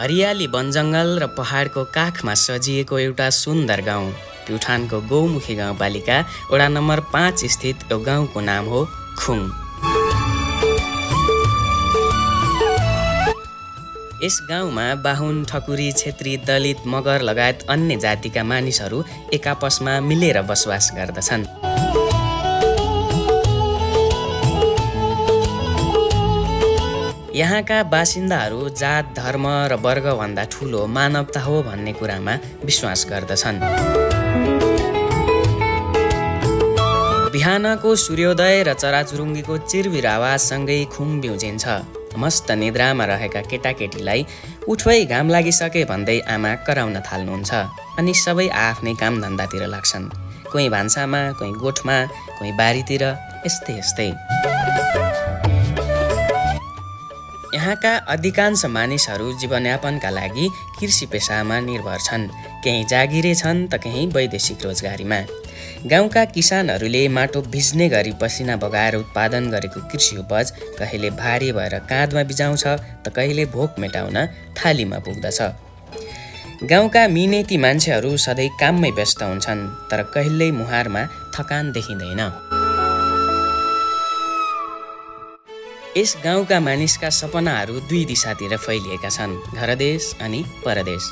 हरियाली वनजङ्गल र पहाडको काखमा सजिएको एउटा सुन्दर गाउँ प्युठानको गौमुखी गाउँपालिका वडा नम्बर 5 स्थित यो गाउँको नाम हो खुङ। यस गाउँमा बाहुन, ठकुरी, छेत्री, दलित, मगर लगायत अन्य जातिका मानिसहरू एक आपसमा मिलेर बसोबास गर्दछन्। यहाँका बासिन्दाहरू जात, धर्म र वर्गभन्दा ठुलो मानवता हो भन्ने कुरामा विश्वास गर्दछन्। बिहानको सूर्योदय र चराचुरुङ्गीको चिरबिर आवाजसँगै खुङ बिउजिन्छ। मस्त निद्रामा रहेका केटाकेटीलाई उठ्वै घाम लागिसके भन्दै आमा कराउन थाल्नुहुन्छ अनि सबै आफ्नै काम धन्दातिर लाग्छन्। कोही भान्सामा, कोही गोठमा, कोही बारीतिर, यस्तै यस्तै। यहाँका अधिकांश मानिसहरू जीवनयापनका लागि कृषि पेसामा निर्भर छन्। केही जागिरे छन् त केही वैदेशिक रोजगारीमा। गाउँका किसानहरूले माटो भिज्ने गरी पसिना बगाएर उत्पादन गरेको कृषि उपज कहिले भारी भएर काँधमा बिजाउँछ त कहिले भोक मेटाउन थालीमा पुग्दछ। गाउँका मिहिनेती मान्छेहरू सधैँ काममै व्यस्त हुन्छन्, तर कहिल्यै मुहारमा थकान देखिँदैन। यस गाउँका मानिसका सपनाहरू दुई दिशातिर फैलिएका छन्, घरदेश अनि परदेश।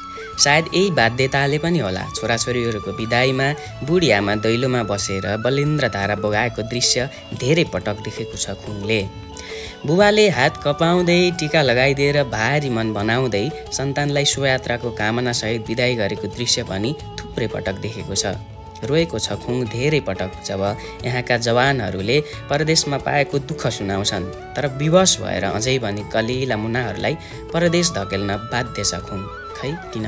सायद यही बाध्यताले पनि होला छोराछोरीहरूको बिदाईमा बुढी आमा दैलोमा बसेर बलिन्द्र धारा बगाएको दृश्य धेरै पटक देखेको छ खुङले। बुबाले हात कपाउँदै टीका लगाइदिएर भारी मन बनाउँदै सन्तानलाई शोभायात्राको कामनासहित बिदाई गरेको दृश्य पनि थुप्रै पटक देखेको छ। रोएको छ खुङ धेरै पटक जब यहाँका जवानहरूले परदेशमा पाएको दुःख सुनाउँछन्, तर विवश भएर अझै पनि कलिला मुनाहरूलाई परदेश धकेल्न बाध्य छ खुङ। खै किन?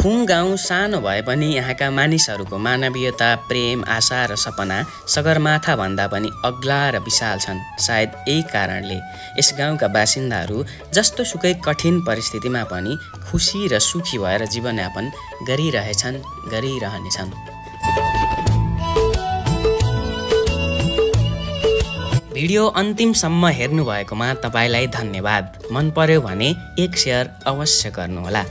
खुङ गाउँ सानो भए पनि यहाँका मानिसहरूको मानवीयता, प्रेम, आशा र सपना सगरमाथा भन्दा पनि अग्ला र विशाल छन्। सायद यही कारणले यस गाउँका बासिन्दाहरू जस्तो सुकै कठिन परिस्थितिमा पनि खुसी र सुखी भएर जीवनयापन गरिरहेछन्, गरिरहनेछन्। भिडियो अन्तिमसम्म हेर्नुभएकोमा तपाईँलाई धन्यवाद। मन पर्यो भने एक सेयर अवश्य गर्नुहोला।